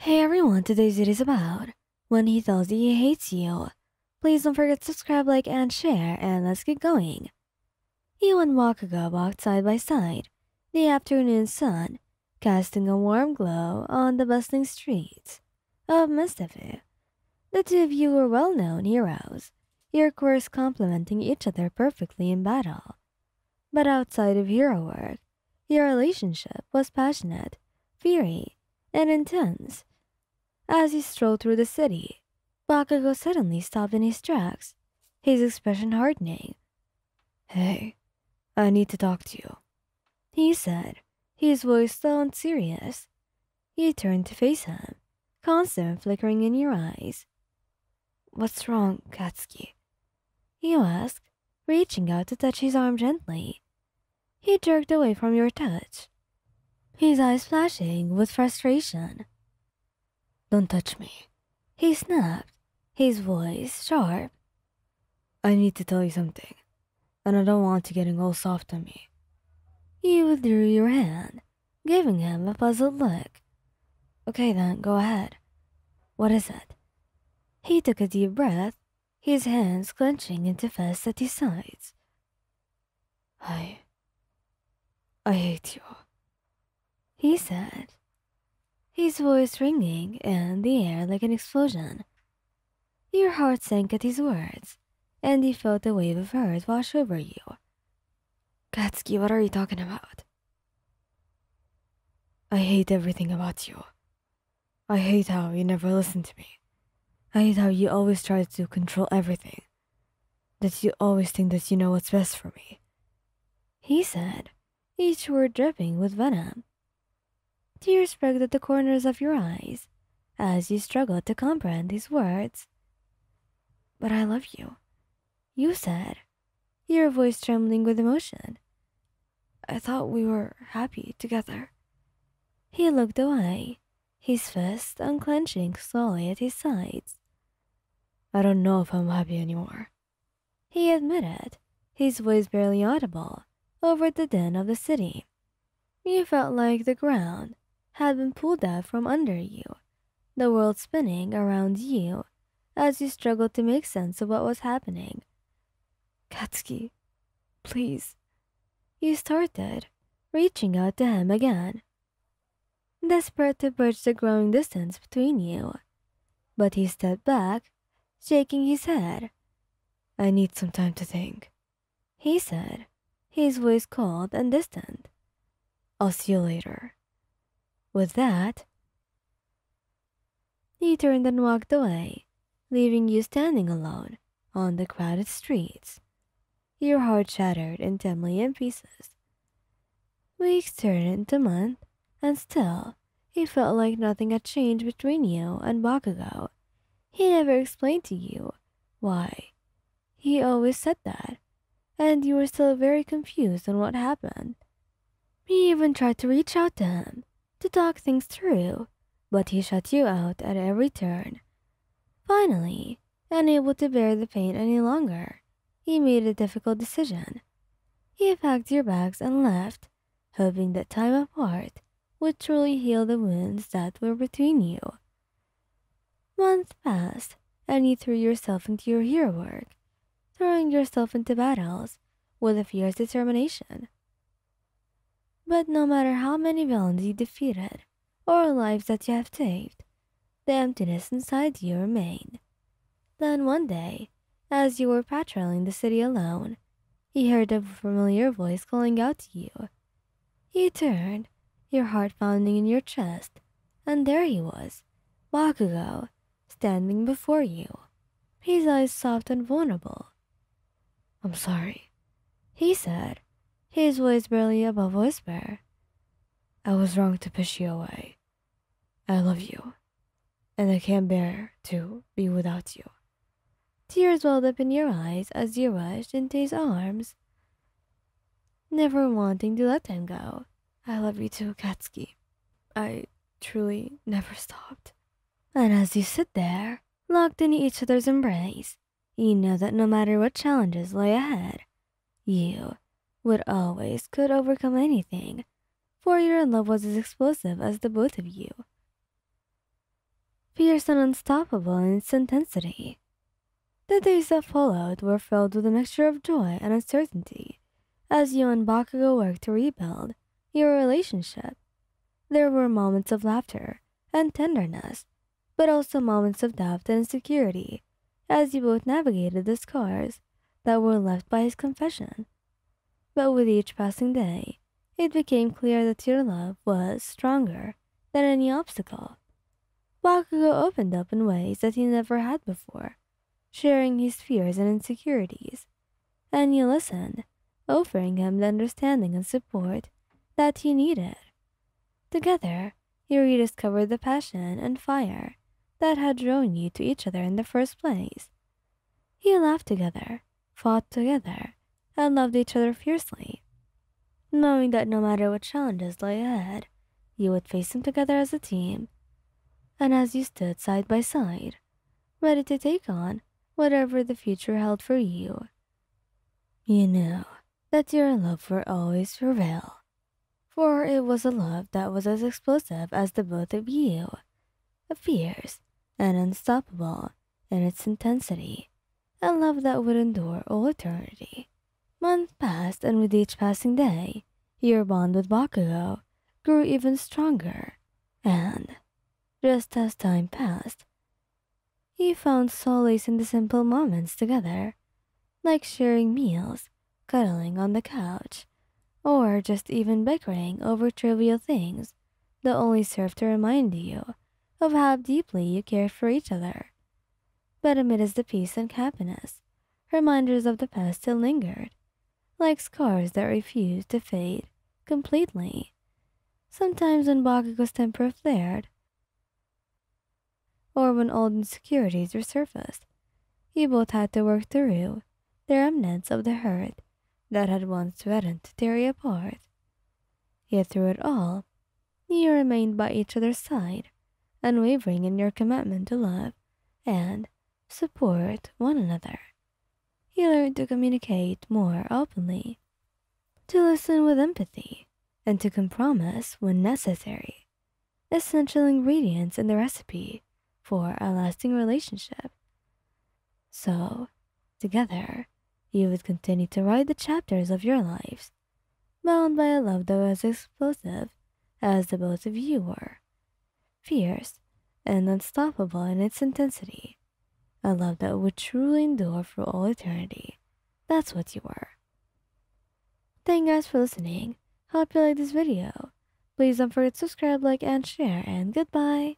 Hey everyone, today's video is about when he tells you he hates you. Please don't forget to subscribe, like, and share, and let's get going. You and Bakugou walked side by side, the afternoon sun casting a warm glow on the bustling streets of Mustafa. The two of you were well-known heroes, your quirks complementing each other perfectly in battle. But outside of hero work, your relationship was passionate, fiery, and intense. As he strolled through the city, Bakugou suddenly stopped in his tracks, his expression hardening. "Hey, I need to talk to you," he said, his voice slow and serious. You turned to face him, concern flickering in your eyes. "What's wrong, Katsuki?" you asked, reaching out to touch his arm gently. He jerked away from your touch, his eyes flashing with frustration. "Don't touch me," he snapped, his voice sharp. "I need to tell you something, and I don't want you getting all soft on me." You withdrew your hand, giving him a puzzled look. "Okay then, go ahead. What is it?" He took a deep breath, his hands clenching into fists at his sides. I hate you," he said, his voice ringing in the air like an explosion. Your heart sank at his words, and you felt a wave of hurt wash over you. "Katsuki, what are you talking about?" "I hate everything about you. I hate how you never listen to me. I hate how you always try to control everything. That you always think that you know what's best for me," he said, each word dripping with venom. Tears spread at the corners of your eyes as you struggled to comprehend his words. "But I love you," you said, your voice trembling with emotion. "I thought we were happy together." He looked away, his fist unclenching slowly at his sides. "I don't know if I'm happy anymore," he admitted, his voice barely audible over the din of the city. You felt like the ground had been pulled out from under you, the world spinning around you as you struggled to make sense of what was happening. "Katsuki, please," you started, reaching out to him again, desperate to bridge the growing distance between you. But he stepped back, shaking his head. "I need some time to think," he said, his voice cold and distant. "I'll see you later." With that, he turned and walked away, leaving you standing alone on the crowded streets, your heart shattered into a million pieces. Weeks turned into months, and still, he felt like nothing had changed between you and Bakugou. He never explained to you why. He always said that, and you were still very confused on what happened. He even tried to reach out to him, to talk things through, but he shut you out at every turn. Finally, unable to bear the pain any longer, he made a difficult decision. You packed your bags and left, hoping that time apart would truly heal the wounds that were between you. Months passed, and you threw yourself into your hero work, throwing yourself into battles with a fierce determination. But no matter how many villains you defeated, or lives that you have saved, the emptiness inside you remained. Then one day, as you were patrolling the city alone, you heard a familiar voice calling out to you. You turned, your heart pounding in your chest, and there he was, Bakugou, standing before you, his eyes soft and vulnerable. "I'm sorry," he said, his voice barely above a whisper. "I was wrong to push you away. I love you, and I can't bear to be without you." Tears welled up in your eyes as you rushed into his arms, never wanting to let him go. "I love you too, Katsuki. I truly never stopped." And as you sit there, locked in each other's embrace, you know that no matter what challenges lay ahead, you could overcome anything, for your love was as explosive as the both of you. fierce and unstoppable in its intensity. The days that followed were filled with a mixture of joy and uncertainty as you and Bakugo worked to rebuild your relationship. There were moments of laughter and tenderness, but also moments of doubt and insecurity as you both navigated the scars that were left by his confession. But with each passing day, it became clear that your love was stronger than any obstacle. Bakugo opened up in ways that he never had before, sharing his fears and insecurities, and you listened, offering him the understanding and support that he needed. Together, you rediscovered the passion and fire that had drawn you to each other in the first place. You laughed together, fought together, and loved each other fiercely, knowing that no matter what challenges lay ahead, you would face them together as a team. And as you stood side by side, ready to take on whatever the future held for you, you knew that your love would always prevail. For it was a love that was as explosive as the both of you, fierce and unstoppable in its intensity, a love that would endure all eternity. Months passed, and with each passing day, your bond with Bakugo grew even stronger. And, just as time passed, you found solace in the simple moments together, like sharing meals, cuddling on the couch, or just even bickering over trivial things that only served to remind you of how deeply you cared for each other. But amidst the peace and happiness, reminders of the past still lingered, like scars that refused to fade completely. Sometimes when Bakugo's temper flared, or when old insecurities resurfaced, you both had to work through the remnants of the hurt that had once threatened to tear you apart. Yet through it all, you remained by each other's side, unwavering in your commitment to love and support one another. You learned to communicate more openly, to listen with empathy, and to compromise when necessary, essential ingredients in the recipe for a lasting relationship. So, together, you would continue to write the chapters of your lives, bound by a love that was explosive as the both of you were, fierce and unstoppable in its intensity, a love that would truly endure for all eternity. That's what you were. Thank you guys for listening. Hope you like this video. Please don't forget to subscribe, like, and share, and goodbye.